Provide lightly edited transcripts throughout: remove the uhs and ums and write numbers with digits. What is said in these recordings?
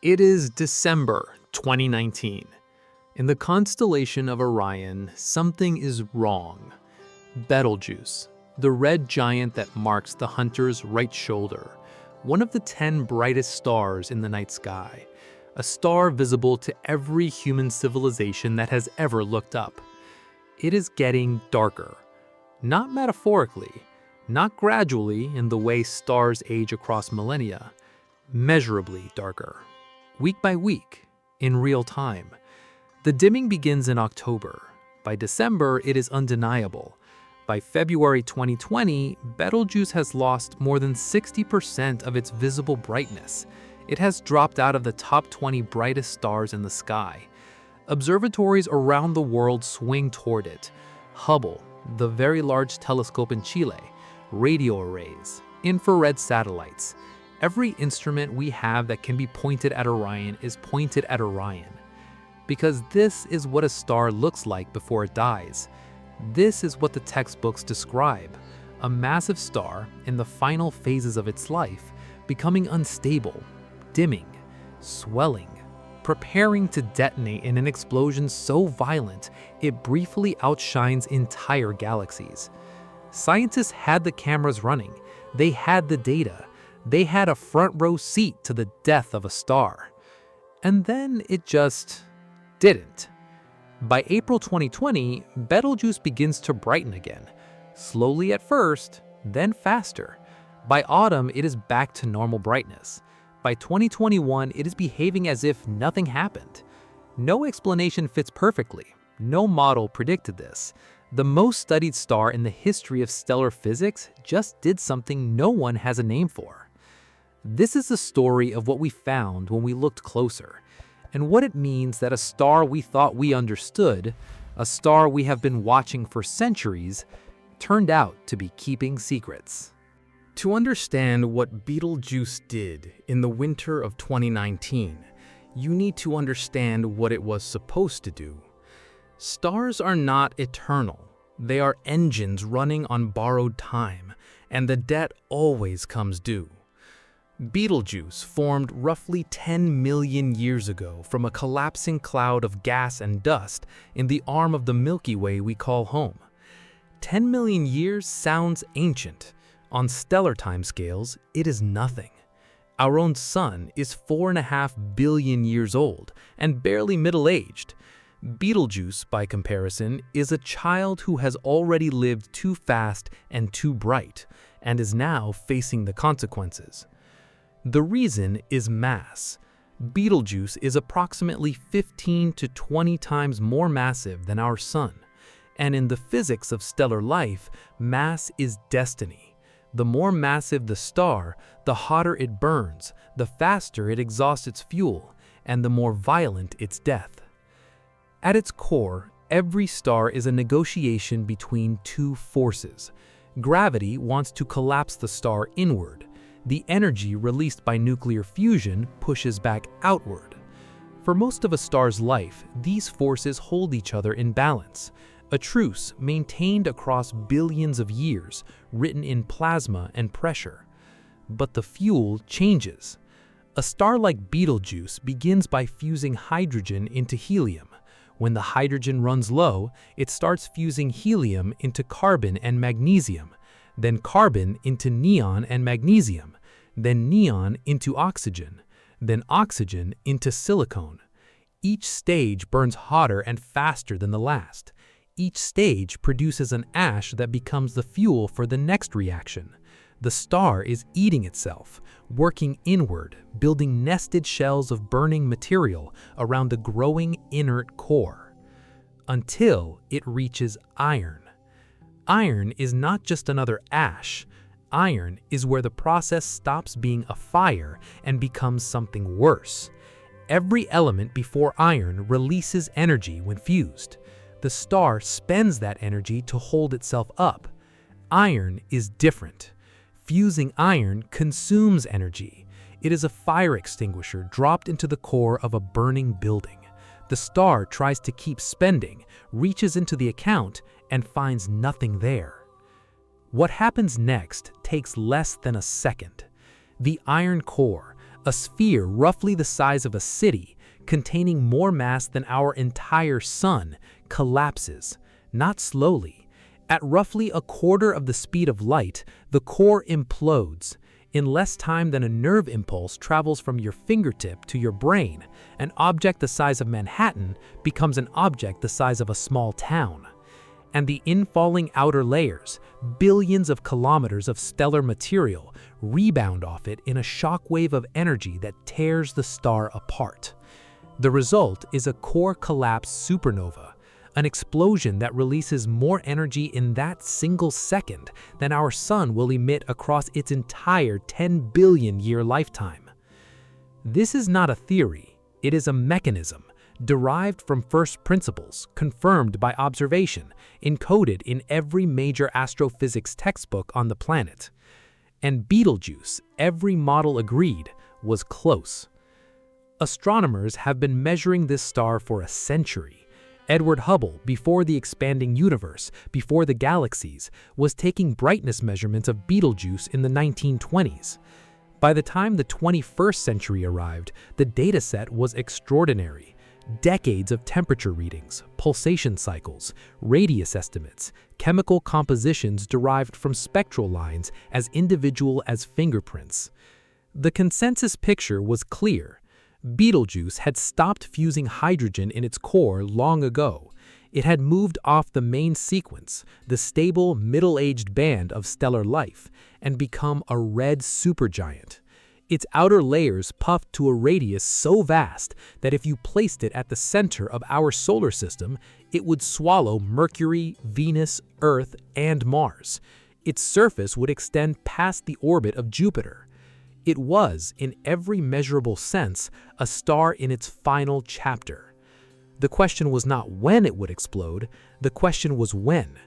It is December 2019. In the constellation of Orion, something is wrong. Betelgeuse, the red giant that marks the hunter's right shoulder, one of the 10 brightest stars in the night sky, a star visible to every human civilization that has ever looked up. It is getting darker. Not metaphorically, not gradually in the way stars age across millennia, measurably darker. Week by week, in real time. The dimming begins in October. By December, it is undeniable. By February 2020, Betelgeuse has lost more than 60% of its visible brightness. It has dropped out of the top 20 brightest stars in the sky. Observatories around the world swing toward it. Hubble, the very large telescope in Chile, radio arrays, infrared satellites. Every instrument we have that can be pointed at Orion is pointed at Orion. Because this is what a star looks like before it dies. This is what the textbooks describe. A massive star in the final phases of its life, becoming unstable, dimming, swelling, preparing to detonate in an explosion so violent it briefly outshines entire galaxies. Scientists had the cameras running. They had the data. They had a front row seat to the death of a star. And then it just didn't. By April 2020, Betelgeuse begins to brighten again. Slowly at first, then faster. By autumn, it is back to normal brightness. By 2021, it is behaving as if nothing happened. No explanation fits perfectly. No model predicted this. The most studied star in the history of stellar physics just did something no one has a name for. This is the story of what we found when we looked closer, and what it means that a star we thought we understood, a star we have been watching for centuries, turned out to be keeping secrets. To understand what Betelgeuse did in the winter of 2019, you need to understand what it was supposed to do. Stars are not eternal. They are engines running on borrowed time, and the debt always comes due. Betelgeuse formed roughly 10 million years ago from a collapsing cloud of gas and dust in the arm of the Milky Way we call home. 10 million years sounds ancient. On stellar timescales, it is nothing. Our own sun is 4.5 billion years old and barely middle-aged. Betelgeuse, by comparison, is a child who has already lived too fast and too bright, and is now facing the consequences. The reason is mass. Betelgeuse is approximately 15 to 20 times more massive than our sun. And in the physics of stellar life, mass is destiny. The more massive the star, the hotter it burns, the faster it exhausts its fuel, and the more violent its death. At its core, every star is a negotiation between two forces. Gravity wants to collapse the star inward. The energy released by nuclear fusion pushes back outward. For most of a star's life, these forces hold each other in balance. A truce maintained across billions of years, written in plasma and pressure. But the fuel changes. A star like Betelgeuse begins by fusing hydrogen into helium. When the hydrogen runs low, it starts fusing helium into carbon and magnesium, then carbon into neon and magnesium, then neon into oxygen, then oxygen into silicon. Each stage burns hotter and faster than the last. Each stage produces an ash that becomes the fuel for the next reaction. The star is eating itself, working inward, building nested shells of burning material around the growing inert core, until it reaches iron. Iron is not just another ash. Iron is where the process stops being a fire and becomes something worse. Every element before iron releases energy when fused. The star spends that energy to hold itself up. Iron is different. Fusing iron consumes energy. It is a fire extinguisher dropped into the core of a burning building. The star tries to keep spending, reaches into the account, and finds nothing there. What happens next takes less than a second. The iron core, A sphere roughly the size of a city, containing more mass than our entire sun, collapses, not slowly. At roughly a quarter of the speed of light, the core implodes. In less time than a nerve impulse travels from your fingertip to your brain, an object the size of Manhattan becomes an object the size of a small town. And the infalling outer layers, billions of kilometers of stellar material, rebound off it in a shockwave of energy that tears the star apart. The result is a core collapse supernova, an explosion that releases more energy in that single second than our sun will emit across its entire 10 billion year lifetime. This is not a theory, it is a mechanism, derived from first principles, confirmed by observation, encoded in every major astrophysics textbook on the planet. And Betelgeuse, every model agreed, was close. Astronomers have been measuring this star for a century. Edward Hubble, before the expanding universe, before the galaxies, was taking brightness measurements of Betelgeuse in the 1920s. By the time the 21st century arrived, the dataset was extraordinary. Decades of temperature readings, pulsation cycles, radius estimates, chemical compositions derived from spectral lines as individual as fingerprints. The consensus picture was clear. Betelgeuse had stopped fusing hydrogen in its core long ago. It had moved off the main sequence, the stable, middle-aged band of stellar life, and become a red supergiant. Its outer layers puffed to a radius so vast that if you placed it at the center of our solar system, it would swallow Mercury, Venus, Earth, and Mars. Its surface would extend past the orbit of Jupiter. It was, in every measurable sense, a star in its final chapter. The question was not when it would explode, the question was when.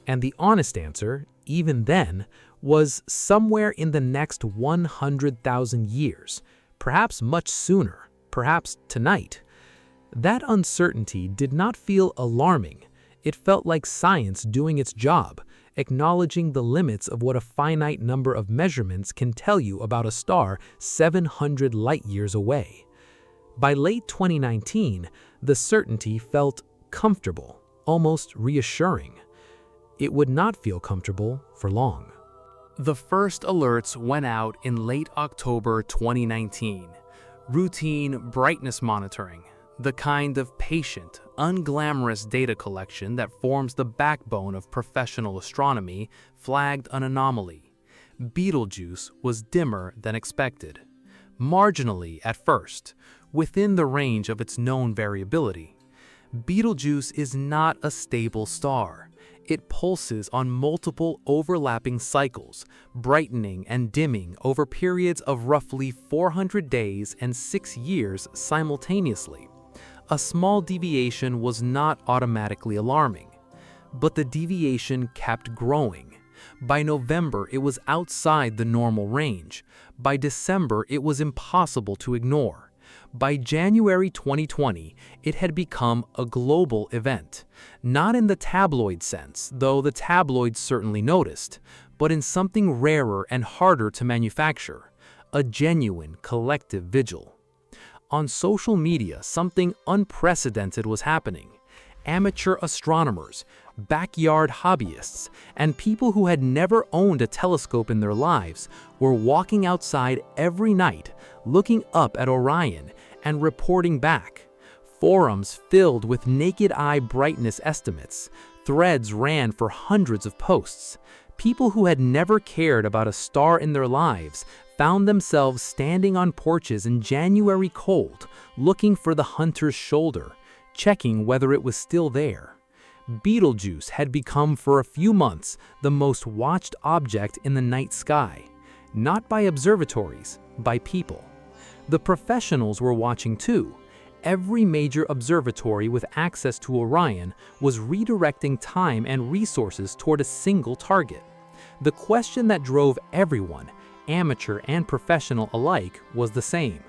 And the honest answer, even then, was somewhere in the next 100,000 years, perhaps much sooner, perhaps tonight. That uncertainty did not feel alarming. It felt like science doing its job, acknowledging the limits of what a finite number of measurements can tell you about a star 700 light-years away. By late 2019, the certainty felt comfortable, almost reassuring. It would not feel comfortable for long. The first alerts went out in late October 2019. Routine brightness monitoring, the kind of patient, unglamorous data collection that forms the backbone of professional astronomy, flagged an anomaly. Betelgeuse was dimmer than expected. Marginally at first, within the range of its known variability. Betelgeuse is not a stable star. It pulses on multiple overlapping cycles, brightening and dimming over periods of roughly 400 days and 6 years simultaneously. A small deviation was not automatically alarming, but the deviation kept growing. By November, it was outside the normal range. By December, it was impossible to ignore. By January 2020, it had become a global event, not in the tabloid sense, though the tabloids certainly noticed, but in something rarer and harder to manufacture, a genuine collective vigil. On social media, something unprecedented was happening. Amateur astronomers, backyard hobbyists, and people who had never owned a telescope in their lives were walking outside every night, looking up at Orion and reporting back. Forums filled with naked-eye brightness estimates. Threads ran for hundreds of posts. People who had never cared about a star in their lives found themselves standing on porches in January cold, looking for the hunter's shoulder, checking whether it was still there. Betelgeuse had become for a few months the most watched object in the night sky, not by observatories, by people. The professionals were watching too. Every major observatory with access to Orion was redirecting time and resources toward a single target. The question that drove everyone, amateur and professional alike, was the same.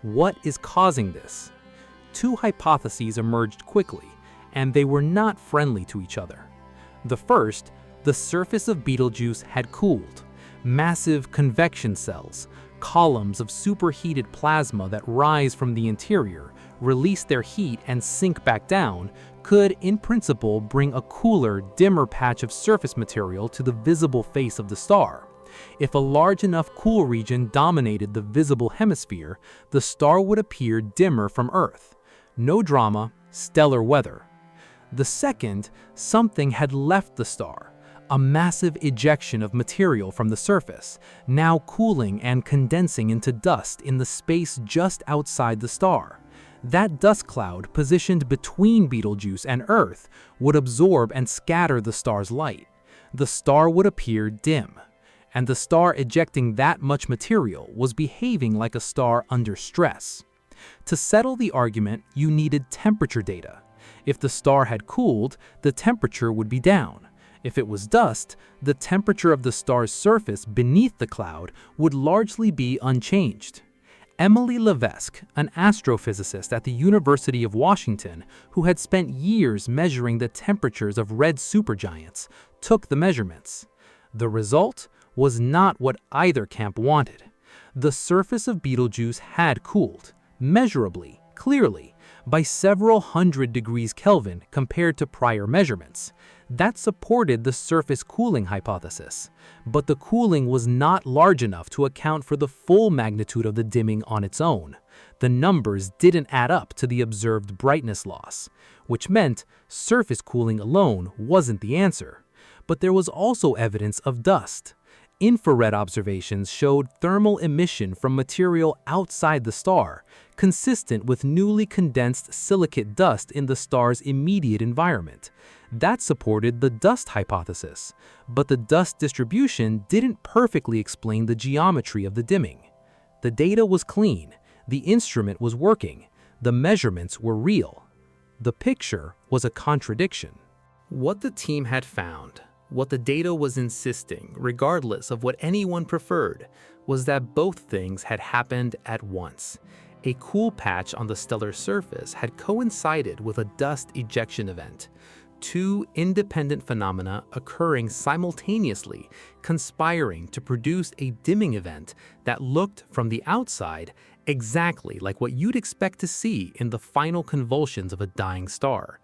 What is causing this? Two hypotheses emerged quickly, and they were not friendly to each other. The first, the surface of Betelgeuse had cooled. Massive convection cells, columns of superheated plasma that rise from the interior, release their heat and sink back down, could, in principle, bring a cooler, dimmer patch of surface material to the visible face of the star. If a large enough cool region dominated the visible hemisphere, the star would appear dimmer from Earth. No drama, stellar weather. The second, something had left the star, a massive ejection of material from the surface, now cooling and condensing into dust in the space just outside the star. That dust cloud, positioned between Betelgeuse and Earth, would absorb and scatter the star's light. The star would appear dim. And the star ejecting that much material was behaving like a star under stress. To settle the argument, you needed temperature data. If the star had cooled, the temperature would be down. If it was dust, the temperature of the star's surface beneath the cloud would largely be unchanged. Emily Levesque, an astrophysicist at the University of Washington who had spent years measuring the temperatures of red supergiants, took the measurements. The result was not what either camp wanted. The surface of Betelgeuse had cooled, measurably, clearly, by several hundred degrees Kelvin compared to prior measurements. That supported the surface cooling hypothesis. But the cooling was not large enough to account for the full magnitude of the dimming on its own. The numbers didn't add up to the observed brightness loss, which meant surface cooling alone wasn't the answer. But there was also evidence of dust. Infrared observations showed thermal emission from material outside the star, consistent with newly condensed silicate dust in the star's immediate environment. That supported the dust hypothesis, but the dust distribution didn't perfectly explain the geometry of the dimming. The data was clean, the instrument was working, the measurements were real. The picture was a contradiction. What the team had found, what the data was insisting, regardless of what anyone preferred, was that both things had happened at once. A cool patch on the stellar surface had coincided with a dust ejection event. Two independent phenomena occurring simultaneously, conspiring to produce a dimming event that looked from the outside exactly like what you'd expect to see in the final convulsions of a dying star.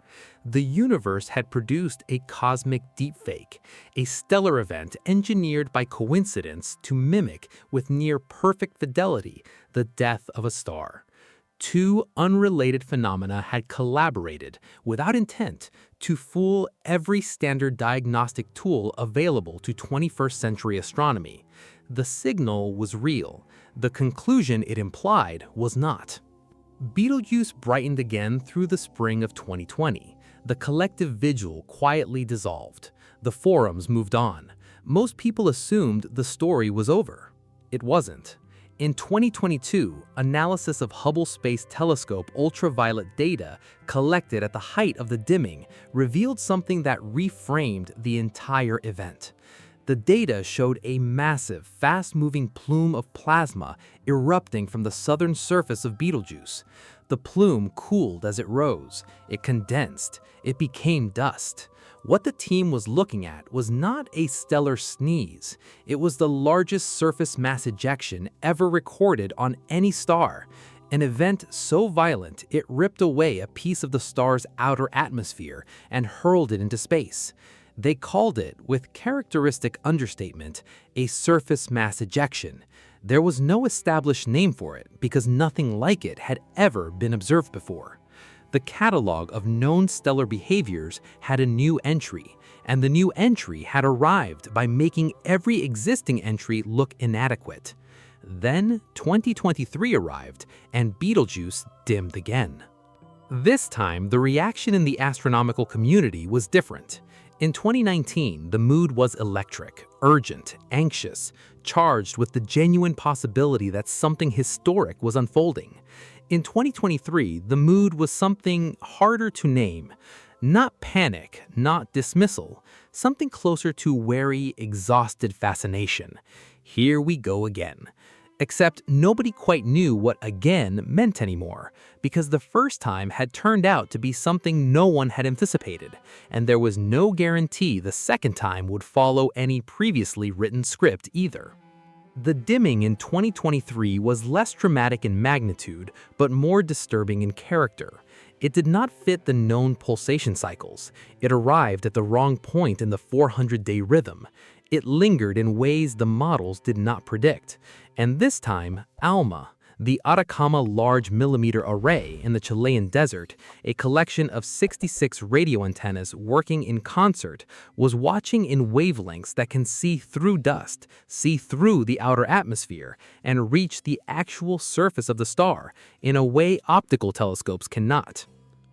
The universe had produced a cosmic deepfake, a stellar event engineered by coincidence to mimic with near-perfect fidelity the death of a star. Two unrelated phenomena had collaborated, without intent, to fool every standard diagnostic tool available to 21st century astronomy. The signal was real. The conclusion it implied was not. Betelgeuse brightened again through the spring of 2020. The collective vigil quietly dissolved. The forums moved on. Most people assumed the story was over. It wasn't. In 2022, analysis of Hubble Space Telescope ultraviolet data collected at the height of the dimming revealed something that reframed the entire event. The data showed a massive, fast-moving plume of plasma erupting from the southern surface of Betelgeuse. The plume cooled as it rose. It condensed. It became dust. What the team was looking at was not a stellar sneeze. It was the largest surface mass ejection ever recorded on any star. An event so violent it ripped away a piece of the star's outer atmosphere and hurled it into space. They called it, with characteristic understatement, a surface mass ejection. There was no established name for it because nothing like it had ever been observed before. The catalog of known stellar behaviors had a new entry, and the new entry had arrived by making every existing entry look inadequate. Then 2023 arrived, and Betelgeuse dimmed again. This time, the reaction in the astronomical community was different. In 2019, the mood was electric, urgent, anxious, charged with the genuine possibility that something historic was unfolding. In 2023, the mood was something harder to name. Not panic, not dismissal, something closer to wary, exhausted fascination. Here we go again. Except nobody quite knew what again meant anymore, because the first time had turned out to be something no one had anticipated, and there was no guarantee the second time would follow any previously written script either. The dimming in 2023 was less dramatic in magnitude, but more disturbing in character. It did not fit the known pulsation cycles. It arrived at the wrong point in the 400-day rhythm. It lingered in ways the models did not predict. And this time, ALMA, the Atacama Large Millimeter Array in the Chilean desert, a collection of 66 radio antennas working in concert, was watching in wavelengths that can see through dust, see through the outer atmosphere, and reach the actual surface of the star in a way optical telescopes cannot.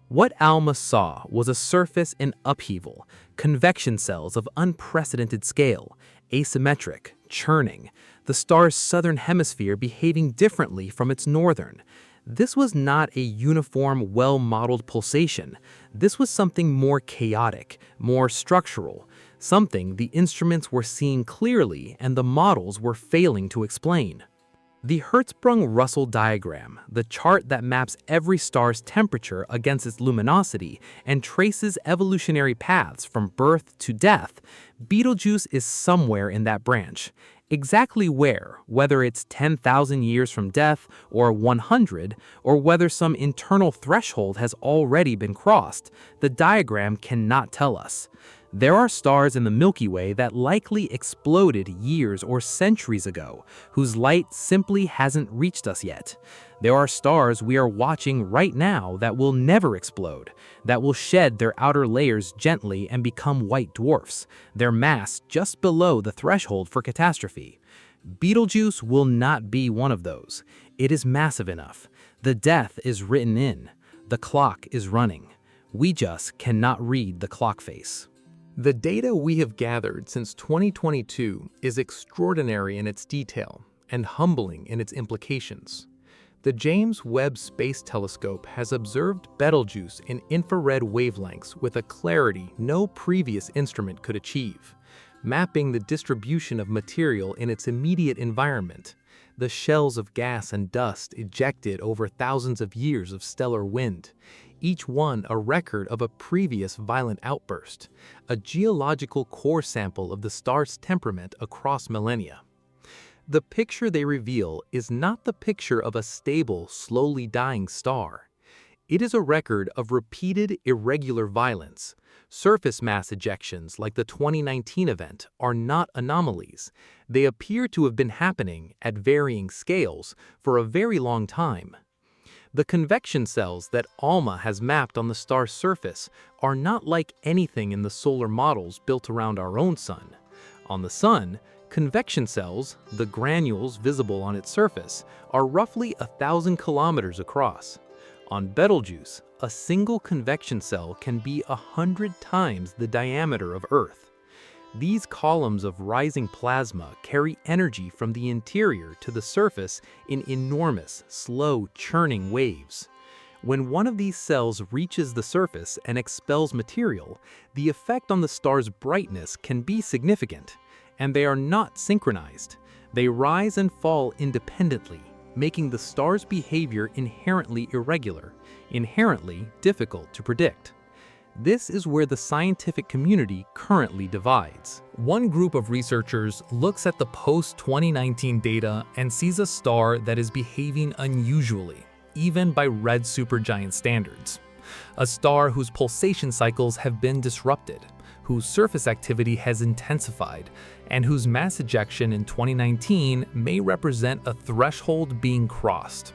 What ALMA saw was a surface in upheaval, convection cells of unprecedented scale, asymmetric, churning, the star's southern hemisphere behaving differently from its northern. This was not a uniform, well-modeled pulsation. This was something more chaotic, more structural, something the instruments were seeing clearly and the models were failing to explain. The Hertzsprung-Russell diagram, the chart that maps every star's temperature against its luminosity and traces evolutionary paths from birth to death, Betelgeuse is somewhere in that branch. Exactly where, whether it's 10,000 years from death or 100, or whether some internal threshold has already been crossed, the diagram cannot tell us. There are stars in the Milky Way that likely exploded years or centuries ago, whose light simply hasn't reached us yet. There are stars we are watching right now that will never explode, that will shed their outer layers gently and become white dwarfs, their mass just below the threshold for catastrophe. Betelgeuse will not be one of those. It is massive enough. The death is written in. The clock is running. We just cannot read the clock face. The data we have gathered since 2022 is extraordinary in its detail and humbling in its implications. The James Webb Space Telescope has observed Betelgeuse in infrared wavelengths with a clarity no previous instrument could achieve, mapping the distribution of material in its immediate environment, the shells of gas and dust ejected over thousands of years of stellar wind, each one a record of a previous violent outburst, a geological core sample of the star's temperament across millennia. The picture they reveal is not the picture of a stable, slowly dying star. It is a record of repeated, irregular violence. Surface mass ejections like the 2019 event are not anomalies. They appear to have been happening at varying scales for a very long time. The convection cells that ALMA has mapped on the star's surface are not like anything in the solar models built around our own sun. On the sun, convection cells, the granules visible on its surface, are roughly 1,000 kilometers across. On Betelgeuse, a single convection cell can be 100 times the diameter of Earth. These columns of rising plasma carry energy from the interior to the surface in enormous, slow, churning waves. When one of these cells reaches the surface and expels material, the effect on the star's brightness can be significant, and they are not synchronized. They rise and fall independently, making the star's behavior inherently irregular, inherently difficult to predict. This is where the scientific community currently divides. One group of researchers looks at the post-2019 data and sees a star that is behaving unusually, even by red supergiant standards. A star whose pulsation cycles have been disrupted, whose surface activity has intensified, and whose mass ejection in 2019 may represent a threshold being crossed.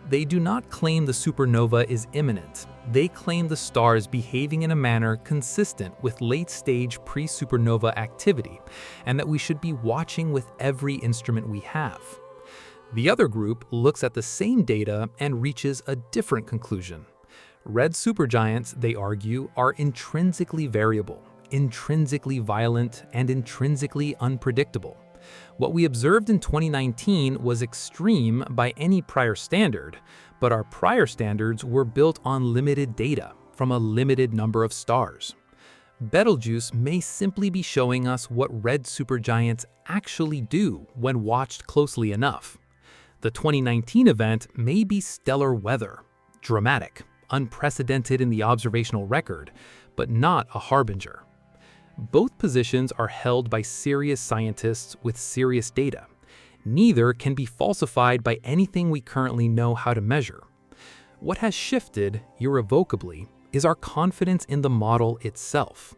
They do not claim the supernova is imminent. They claim the star is behaving in a manner consistent with late-stage pre-supernova activity, and that we should be watching with every instrument we have. The other group looks at the same data and reaches a different conclusion. Red supergiants, they argue, are intrinsically variable, intrinsically violent, and intrinsically unpredictable. What we observed in 2019 was extreme by any prior standard, but our prior standards were built on limited data from a limited number of stars. Betelgeuse may simply be showing us what red supergiants actually do when watched closely enough. The 2019 event may be stellar weather, dramatic, unprecedented in the observational record, but not a harbinger. Both positions are held by serious scientists with serious data. Neither can be falsified by anything we currently know how to measure. What has shifted, irrevocably, is our confidence in the model itself.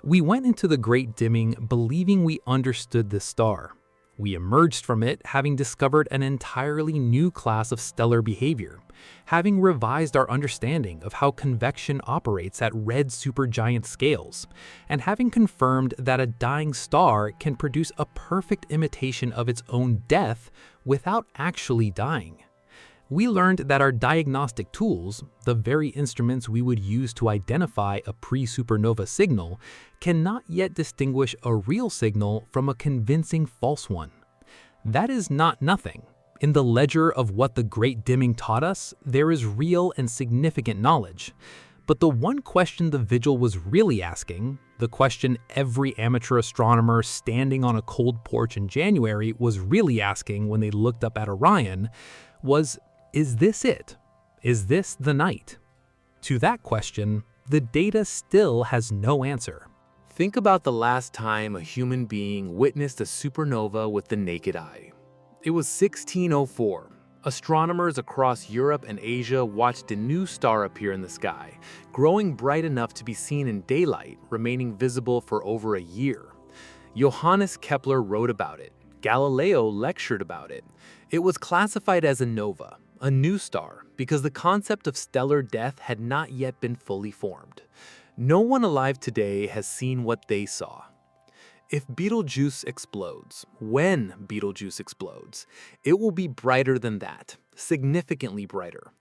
We went into the Great Dimming believing we understood the star. We emerged from it having discovered an entirely new class of stellar behavior, having revised our understanding of how convection operates at red supergiant scales, and having confirmed that a dying star can produce a perfect imitation of its own death without actually dying. We learned that our diagnostic tools, the very instruments we would use to identify a pre-supernova signal, cannot yet distinguish a real signal from a convincing false one. That is not nothing. In the ledger of what the Great Dimming taught us, there is real and significant knowledge. But the one question the vigil was really asking, the question every amateur astronomer standing on a cold porch in January was really asking when they looked up at Orion, was, is this it? Is this the night? To that question, the data still has no answer. Think about the last time a human being witnessed a supernova with the naked eye. It was 1604. Astronomers across Europe and Asia watched a new star appear in the sky, growing bright enough to be seen in daylight, remaining visible for over a year. Johannes Kepler wrote about it. Galileo lectured about it. It was classified as a nova, a new star, because the concept of stellar death had not yet been fully formed. No one alive today has seen what they saw. If Betelgeuse explodes, when Betelgeuse explodes, it will be brighter than that, significantly brighter.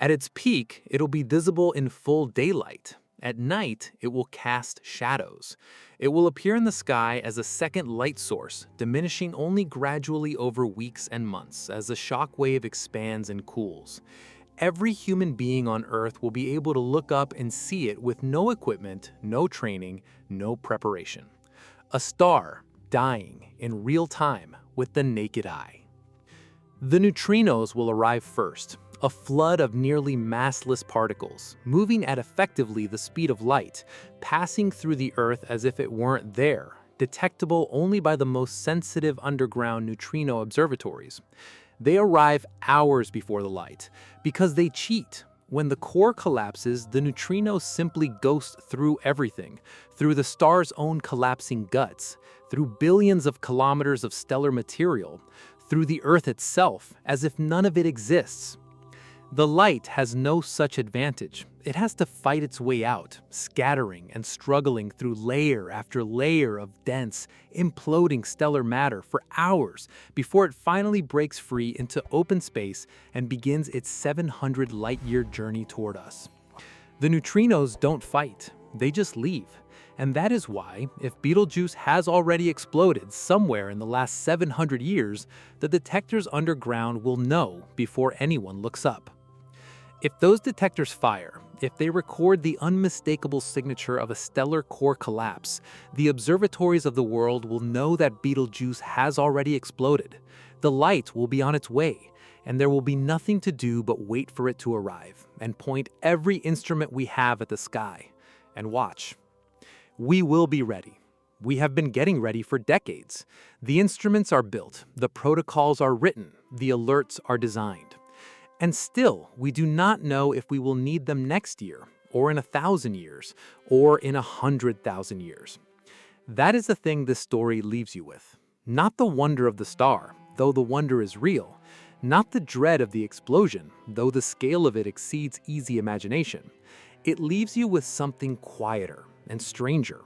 At its peak, it'll be visible in full daylight. At night, it will cast shadows. It will appear in the sky as a second light source, diminishing only gradually over weeks and months as the shock wave expands and cools. Every human being on Earth will be able to look up and see it with no equipment, no training, no preparation. A star dying in real time with the naked eye. The neutrinos will arrive first, a flood of nearly massless particles, moving at effectively the speed of light, passing through the Earth as if it weren't there, detectable only by the most sensitive underground neutrino observatories. They arrive hours before the light, because they cheat. When the core collapses, the neutrinos simply ghost through everything, through the star's own collapsing guts, through billions of kilometers of stellar material, through the Earth itself, as if none of it exists. The light has no such advantage. It has to fight its way out, scattering and struggling through layer after layer of dense, imploding stellar matter for hours before it finally breaks free into open space and begins its 700 light-year journey toward us. The neutrinos don't fight, they just leave. And that is why, if Betelgeuse has already exploded somewhere in the last 700 years, the detectors underground will know before anyone looks up. If those detectors fire, if they record the unmistakable signature of a stellar core collapse, the observatories of the world will know that Betelgeuse has already exploded. The light will be on its way, and there will be nothing to do but wait for it to arrive and point every instrument we have at the sky and watch. We will be ready. We have been getting ready for decades. The instruments are built, the protocols are written, the alerts are designed. And still, we do not know if we will need them next year, or in 1,000 years, or in 100,000 years. That is the thing this story leaves you with. Not the wonder of the star, though the wonder is real. Not the dread of the explosion, though the scale of it exceeds easy imagination. It leaves you with something quieter and stranger.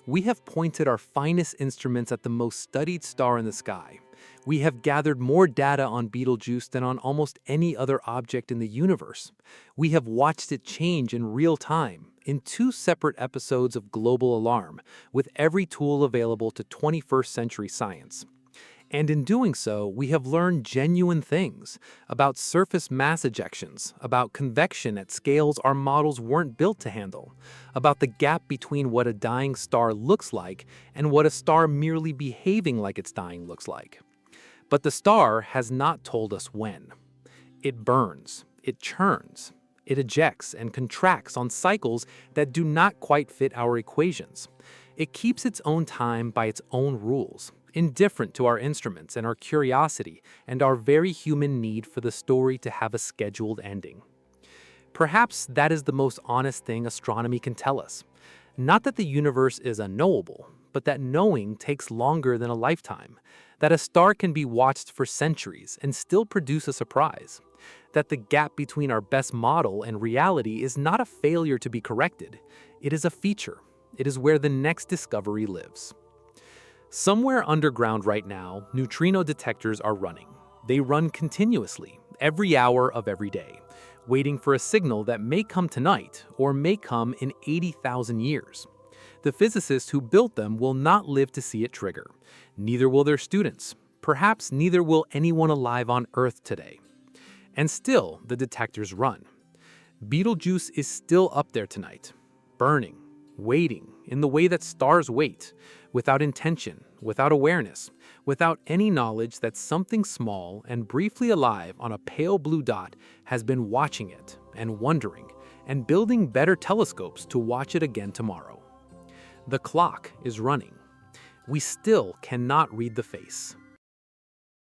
We have pointed our finest instruments at the most studied star in the sky. We have gathered more data on Betelgeuse than on almost any other object in the universe. We have watched it change in real time, in 2 separate episodes of Global Alarm, with every tool available to 21st century science. And in doing so, we have learned genuine things about surface mass ejections, about convection at scales our models weren't built to handle, about the gap between what a dying star looks like and what a star merely behaving like it's dying looks like. But the star has not told us when. It burns, it churns, it ejects and contracts on cycles that do not quite fit our equations. It keeps its own time by its own rules, indifferent to our instruments and our curiosity and our very human need for the story to have a scheduled ending. Perhaps that is the most honest thing astronomy can tell us. Not that the universe is unknowable, but that knowing takes longer than a lifetime, that a star can be watched for centuries and still produce a surprise, that the gap between our best model and reality is not a failure to be corrected, it is a feature. It is where the next discovery lives. Somewhere underground right now, neutrino detectors are running. They run continuously, every hour of every day, waiting for a signal that may come tonight or may come in 80,000 years. The physicists who built them will not live to see it trigger. Neither will their students. Perhaps neither will anyone alive on Earth today. And still, the detectors run. Betelgeuse is still up there tonight, burning, waiting, in the way that stars wait, without intention, without awareness, without any knowledge that something small and briefly alive on a pale blue dot has been watching it and wondering and building better telescopes to watch it again tomorrow. The clock is running. We still cannot read the face.